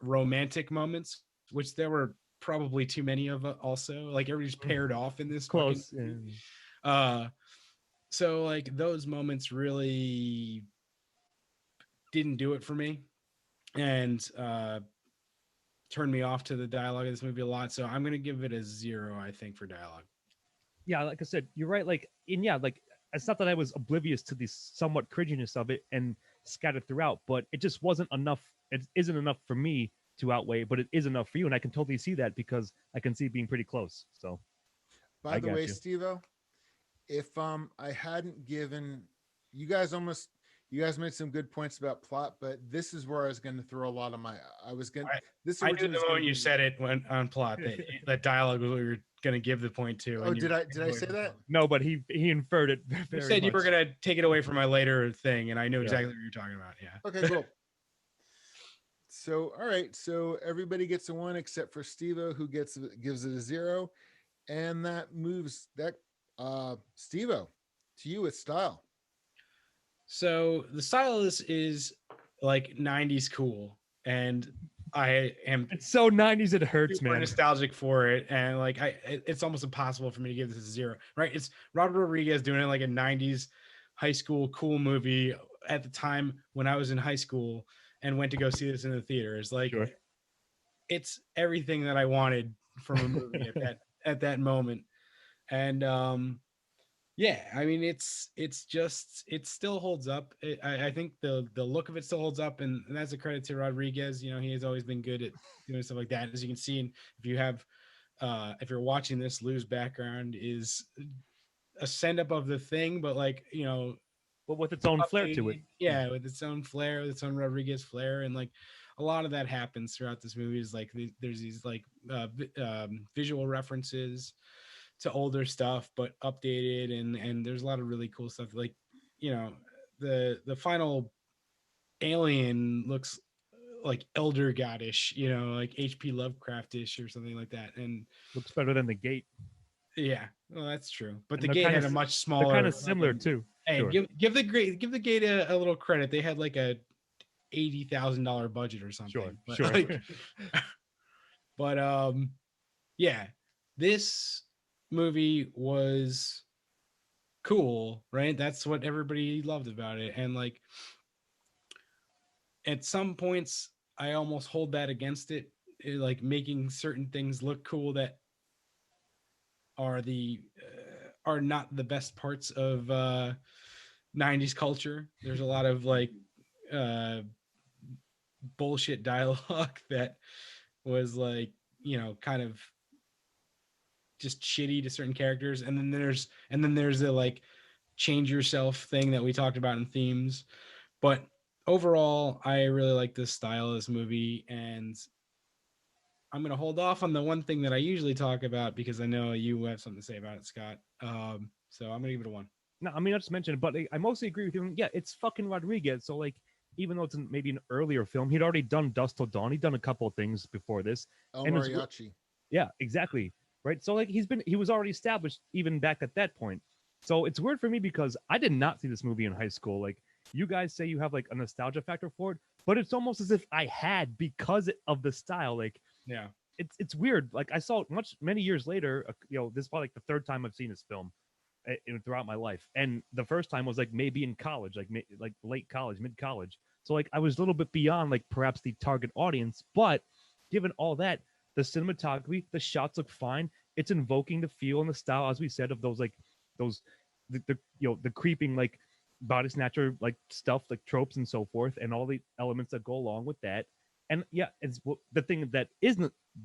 romantic moments, which there were probably too many of also. Like everybody's paired off in this close. So like those moments really didn't do it for me, and turned me off to the dialogue of this movie a lot. So I'm gonna give it a 0, I think, for dialogue. Yeah, like I said, you're right. Like it's not that I was oblivious to the somewhat cringiness of it and scattered throughout, but it just wasn't enough. It isn't enough for me to outweigh, but it is enough for you, and I can totally see that because I can see it being pretty close. So, by the way, Steve-O, if I hadn't given you guys made some good points about plot, but this is where I was going to throw a lot of my. I knew the moment you said it when on plot that dialogue was what we were going to give the point to. Oh, did I say that? No, but he inferred it. You said you were going to take it away from my later thing, and I knew exactly what you're talking about. Yeah. Okay, cool. So, all right. So everybody gets a 1 except for Steve-O, who gives it a 0, and that moves that Steve-O to you with style. So the style is like 90s cool, and I am it's so 90s it hurts, man. Nostalgic for it, and like it's almost impossible for me to give this a 0, right? It's Robert Rodriguez doing it like a 90s high school cool movie at the time when I was in high school and went to go see this in the theaters. Like sure. It's everything that I wanted from a movie at that moment. And yeah, I mean, it still holds up. I think the look of it still holds up, and that's a credit to Rodriguez. He has always been good at doing stuff like that. As you can see, if you're watching this, Lou's background is a send up of The Thing, but like, but with its own flair to it. Yeah, with its own flair, with its own Rodriguez flair, and like a lot of that happens throughout this movie. Is like there's these like visual references to older stuff but updated, and there's a lot of really cool stuff. Like the final alien looks like elder goddish, like HP Lovecraftish or something like that, and looks better than The Gate. Yeah, well, that's true, but The Gate had a much smaller, kind of similar too. Hey, sure. give the Gate a little credit. They had like a $80,000 budget or something. Sure. But yeah, this movie was cool, right? That's what everybody loved about it. And like at some points, I almost hold that against it, like making certain things look cool that are not the best parts of 90s culture. There's a lot of like uh bullshit dialogue that was like, kind of just shitty to certain characters. And then there's the like change yourself thing that we talked about in themes. But overall, I really like this style of this movie, and I'm going to hold off on the one thing that I usually talk about because I know you have something to say about it, Scott. So I'm going to give it a 1. No, I mean, I just mentioned it, but I mostly agree with you. Yeah, it's fucking Rodriguez. So, like, even though it's maybe an earlier film, he'd already done Dusk Till Dawn. He'd done a couple of things before this. El And Mariachi. Yeah, exactly. Right. So, like, he was already established even back at that point. So it's weird for me because I did not see this movie in high school. Like, you guys say you have like a nostalgia factor for it, but it's almost as if I had because of the style. Like, yeah, it's weird. Like, I saw it many years later. This is probably like the third time I've seen this film throughout my life, and the first time was like maybe in college, like late college, mid college. So like I was a little bit beyond like perhaps the target audience, but given all that, the cinematography, the shots look fine. It's invoking the feel and the style, as we said, of those the creeping like body snatcher like stuff, like tropes and so forth, and all the elements that go along with that. And yeah, it's the thing that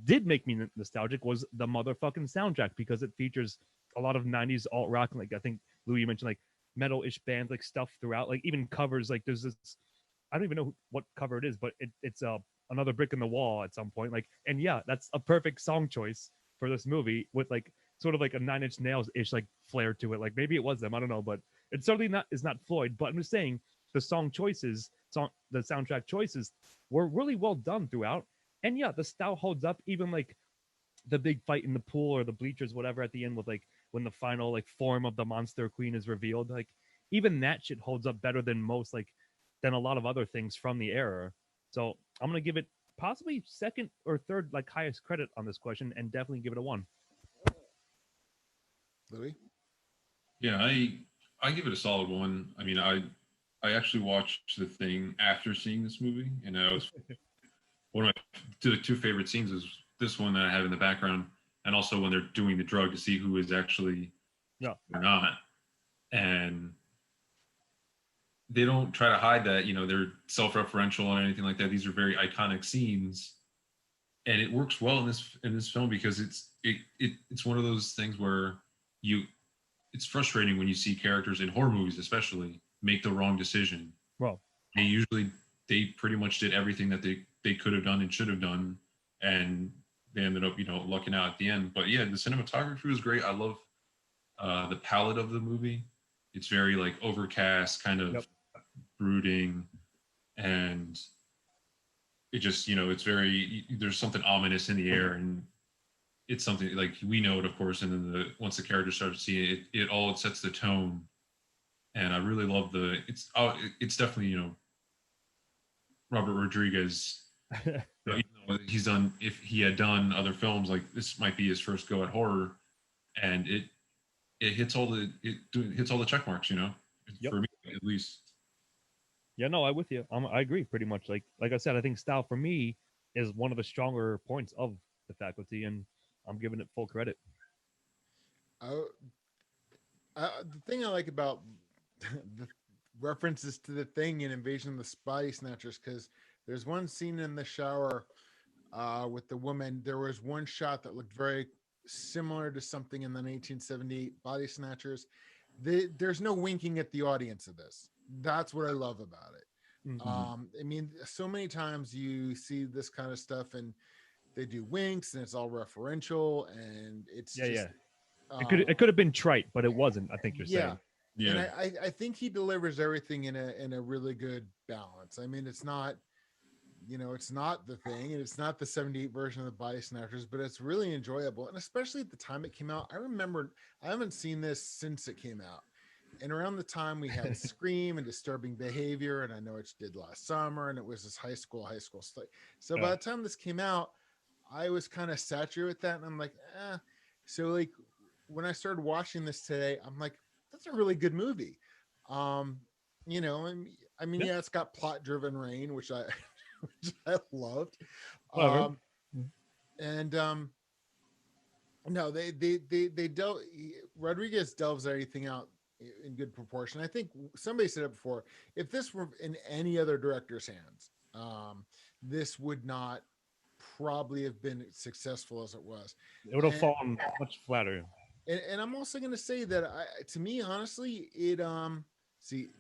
did make me nostalgic was the motherfucking soundtrack, because it features a lot of 90s alt rock, like I think Louis mentioned, like metal-ish bands, like stuff throughout, like even covers. Like there's this, I don't even know what cover it is, but it's Another Brick in the Wall at some point. Like, and yeah, that's a perfect song choice for this movie with like sort of like a Nine Inch Nails ish like flair to it. Like maybe it was them, I don't know, but it's certainly not Floyd. But I'm just saying the the soundtrack choices were really well done throughout. And yeah, the style holds up. Even like the big fight in the pool or the bleachers, whatever, at the end with like when the final like form of the monster queen is revealed, like even that shit holds up better than than a lot of other things from the era. So I'm gonna give it possibly second or third like highest credit on this question, and definitely give it a 1. Louis? Yeah, I give it a solid 1. I mean, I actually watched The Thing after seeing this movie, and I was one of my two favorite scenes is this one that I have in the background, and also when they're doing the drug to see who is actually or not. And they don't try to hide that, they're self-referential or anything like that. These are very iconic scenes, and it works well in this film because it's one of those things where it's frustrating when you see characters in horror movies, especially, make the wrong decision. Well, they pretty much did everything that they could have done and should have done, and they ended up, lucking out at the end. But yeah, the cinematography was great. I love the palette of the movie. It's very like overcast, kind of brooding, and it just, it's very, there's something ominous in the air, and it's something like we know it, of course, and then once the characters start to see it, it sets the tone. And I really love it's definitely, Robert Rodriguez. Even though if he had done other films, like this might be his first go at horror, and it hits all the check marks, for me at least. Yeah, no, I'm with you. I agree pretty much. Like I said, I think style for me is one of the stronger points of The Faculty, and I'm giving it full credit. The thing I like about the references to The Thing in Invasion of the Body Snatchers, because there's one scene in the shower with the woman. There was one shot that looked very similar to something in the 1978 Body Snatchers. There's no winking at the audience of this. That's what I love about it. Mm-hmm. I mean, so many times you see this kind of stuff and they do winks and it's all referential, and it's it could have been trite, but it wasn't. I think you're saying. Yeah. And I think he delivers everything in a really good balance. I mean, it's not, it's not The Thing, and it's not the 78 version of the Body Snatchers, but it's really enjoyable. And especially at the time it came out, I remember, I haven't seen this since it came out. And around the time we had Scream and Disturbing Behavior, and I Know What You Did Last Summer, and it was this high school stuff. So by the time this came out, I was kind of saturated with that, and I'm like, So like when I started watching this today, I'm like, that's a really good movie. You know, I mean, yeah, it's got plot-driven rain, which I which I loved. Whatever. And no, they delve. Rodriguez delves everything out in good proportion. I think somebody said it before. If this were in any other director's hands, this would not probably have been successful as it was. It would have fallen much flatter. And I'm also going to say that to me, honestly, it see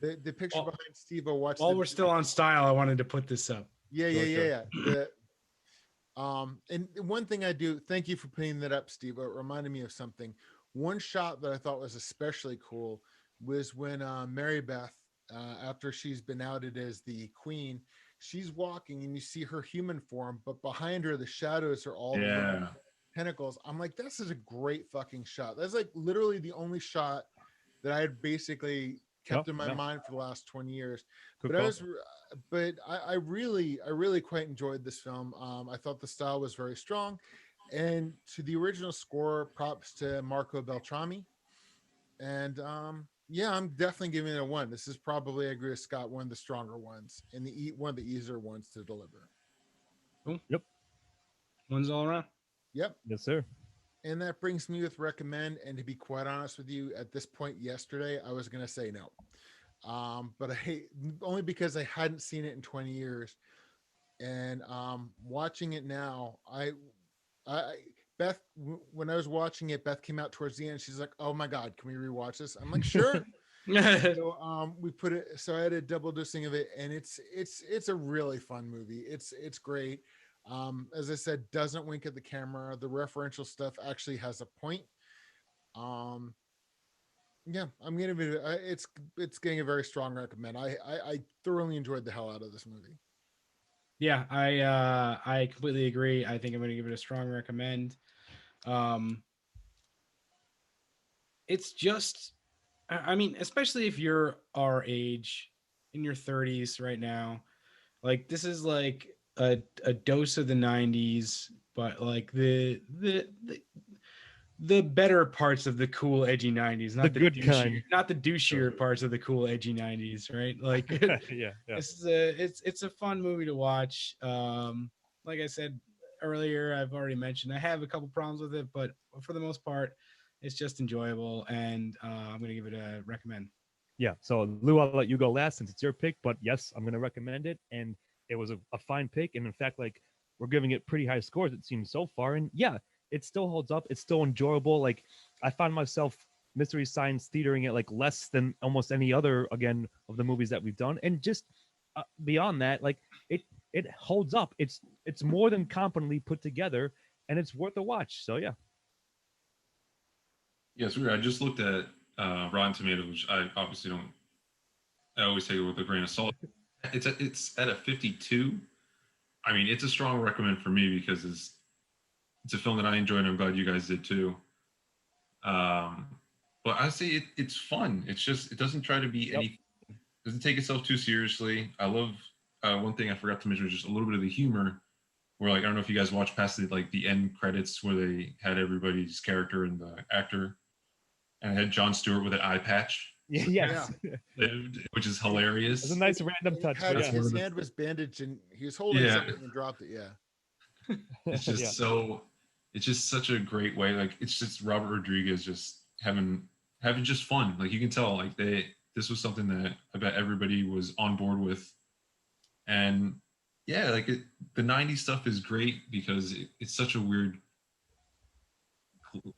the picture behind Steve. While we're still on style, I wanted to put this up. Yeah. And one thing I do, thank you for putting that up, Steve. It reminded me of something. One shot that I thought was especially cool was when Mary Beth, after she's been outed as the queen, she's walking and you see her human form, but behind her, the shadows are all the tentacles. I'm like, this is a great fucking shot. That's like literally the only shot that I had basically kept in my mind for the last 20 years. But I really quite enjoyed this film. I thought the style was very strong, and to the original score, props to Marco Beltrami. And yeah, I'm definitely giving it a 1. This is probably, I agree with Scott, one of the stronger ones and one of the easier ones to deliver. Cool. Yep. One's all around. Yep. Yes, sir. And that brings me with recommend. And to be quite honest with you, at this point yesterday, I was going to say no. But I hate only because I hadn't seen it in 20 years. And watching it now, Beth, when I was watching it, Beth came out towards the end. She's like, "Oh my God, can we rewatch this?" I'm like, "Sure." So we put it. So I had a double dosing of it, and it's a really fun movie. It's great. As I said, doesn't wink at the camera. The referential stuff actually has a point. Yeah, I'm gonna be. It's getting a very strong recommend. I thoroughly enjoyed the hell out of this movie. Yeah, I completely agree. I think I'm going to give it a strong recommend. It's just, I mean, especially if you're our age, in your 30s right now, like this is like a dose of the 90s, but like the better parts of the cool edgy 90s, not the good kind, not the douchier parts of the cool edgy 90s, right? Like yeah. It's a fun movie to watch. Like I said earlier, I've already mentioned I have a couple problems with it, but for the most part it's just enjoyable, and I'm gonna give it a recommend. Yeah, so Lou, I'll let you go last since it's your pick, but yes, I'm gonna recommend it, and it was a fine pick, and in fact, like, we're giving it pretty high scores, it seems, so far, and yeah, it still holds up. It's still enjoyable. Like, I find myself Mystery Science theatering it like less than almost any other, again, of the movies that we've done. And just beyond that, like, it holds up. It's more than competently put together, and it's worth a watch. So yeah. Yes, I just looked at Rotten Tomatoes, which I obviously don't. I always take it with a grain of salt. It's at a 52. I mean, it's a strong recommend for me because it's a film that I enjoyed, and I'm glad you guys did too. But I say it's fun. It's just, it doesn't try to be anything. Doesn't take itself too seriously. I love one thing I forgot to mention was just a little bit of the humor. Where, like, I don't know if you guys watched past the end credits where they had everybody's character and the actor, and it had Jon Stewart with an eye patch. Yes. Which is hilarious. It's a nice random touch. His hand was bandaged and he was holding something and dropped it. Yeah. It's just it's just such a great way. Like, it's just Robert Rodriguez just having just fun. Like, you can tell, like, this was something that I bet everybody was on board with. And yeah, like, the 90s stuff is great because it's such a weird,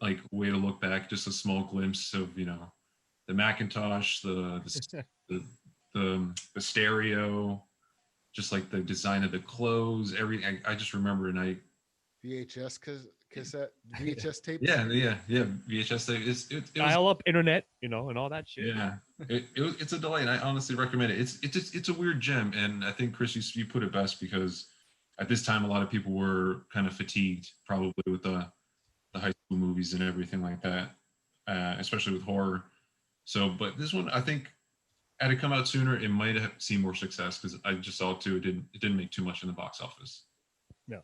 like, way to look back. Just a small glimpse of, you know, the Macintosh, the stereo, just like the design of the clothes, everything. I just remember, and VHS cassette, VHS tape. Yeah, VHS tape. It was dial-up internet, you know, and all that shit. Yeah, it's a delight. I honestly recommend it. It's a weird gem, and I think, Chris, you put it best, because at this time a lot of people were kind of fatigued, probably, with the high school movies and everything like that, especially with horror. So, but this one, I think, had it come out sooner, it might have seen more success, because I just saw it too. It didn't make too much in the box office. Yeah.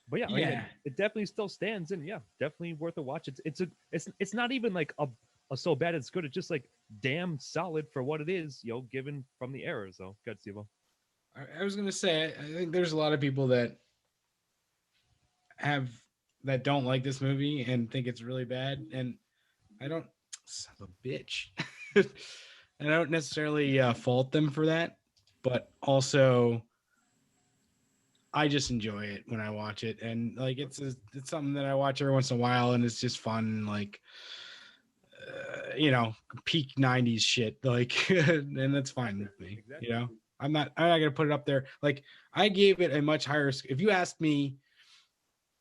But yeah, Yeah. it definitely still stands, and yeah, definitely worth a watch. It's not even like a so bad it's good. It's just like damn solid for what it is, given from the era. So good, Steve. I was gonna say, I think there's a lot of people that don't like this movie and think it's really bad, and I don't, son of a bitch. I don't necessarily fault them for that, but also I just enjoy it when I watch it, and like it's something that I watch every once in a while, and it's just fun, like peak '90s shit, like, and that's fine with me. Exactly. I'm not gonna put it up there. Like, I gave it a much higher. If you asked me,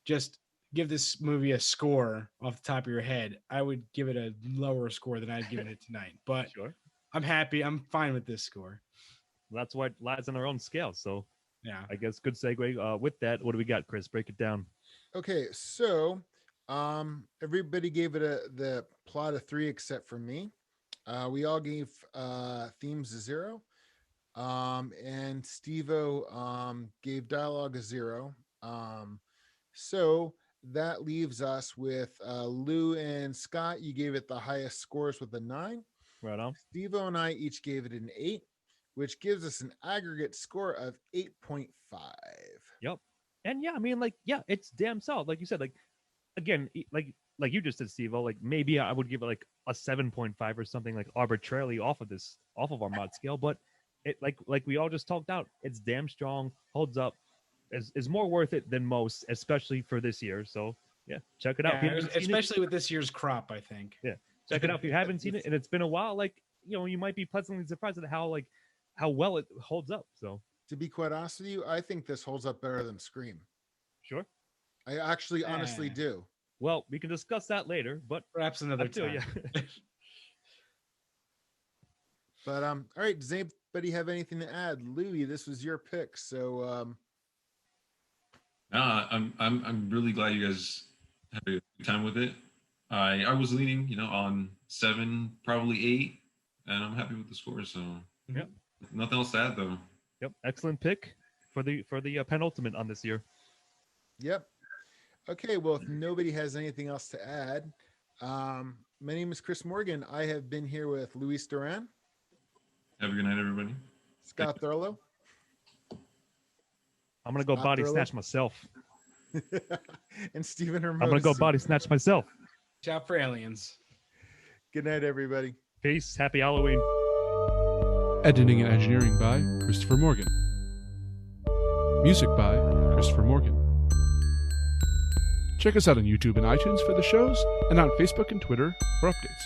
just give this movie a score off the top of your head, I would give it a lower score than I'd given it tonight. But Sure. I'm happy. I'm fine with this score. Well, that's why it lies on our own scale. So Yeah. I guess good segue. With that, what do we got, Chris? Break it down. Okay, so everybody gave it the plot of 3 except for me. We all gave themes a 0. And Steve-O gave dialogue a 0. So that leaves us with Lou and Scott. You gave it the highest scores with a 9. Right on. Steve-O and I each gave it an 8, which gives us an aggregate score of 8.5. Yep. And yeah, I mean, like, yeah, it's damn solid. Like you said, like, again, like you just said, Steve-O, like maybe I would give it like a 7.5 or something, like arbitrarily off of our mod scale, but it like we all just talked out, it's damn strong, holds up, is more worth it than most, especially for this year. So yeah, check it out. Yeah, especially with this year's crop, I think. Yeah, check it out if you haven't seen it and it's been a while. Like, you might be pleasantly surprised at how well it holds up. So To be quite honest with you, I think this holds up better than Scream. sure. I actually honestly do. Well, we can discuss that later, but perhaps another time. Yeah. But all right, does anybody have anything to add? Louis, this was your pick, so I'm really glad you guys had a good time with it. I was leaning, on 7, probably 8, and I'm happy with the score. So Yep. Nothing else to add though. Yep, excellent pick for the penultimate on this year. Yep. Okay, well, if nobody has anything else to add, my name is Chris Morgan. I have been here with Luis Duran. Have a good night, everybody. Scott Thurlow. I'm gonna go body snatch myself. And Stephen Hermosi. I'm gonna go body snatch myself. Job for aliens. Good night, everybody. Peace. Happy Halloween. Editing and engineering by Christopher Morgan. Music by Christopher Morgan. Check us out on YouTube and iTunes for the shows, and on Facebook and Twitter for updates.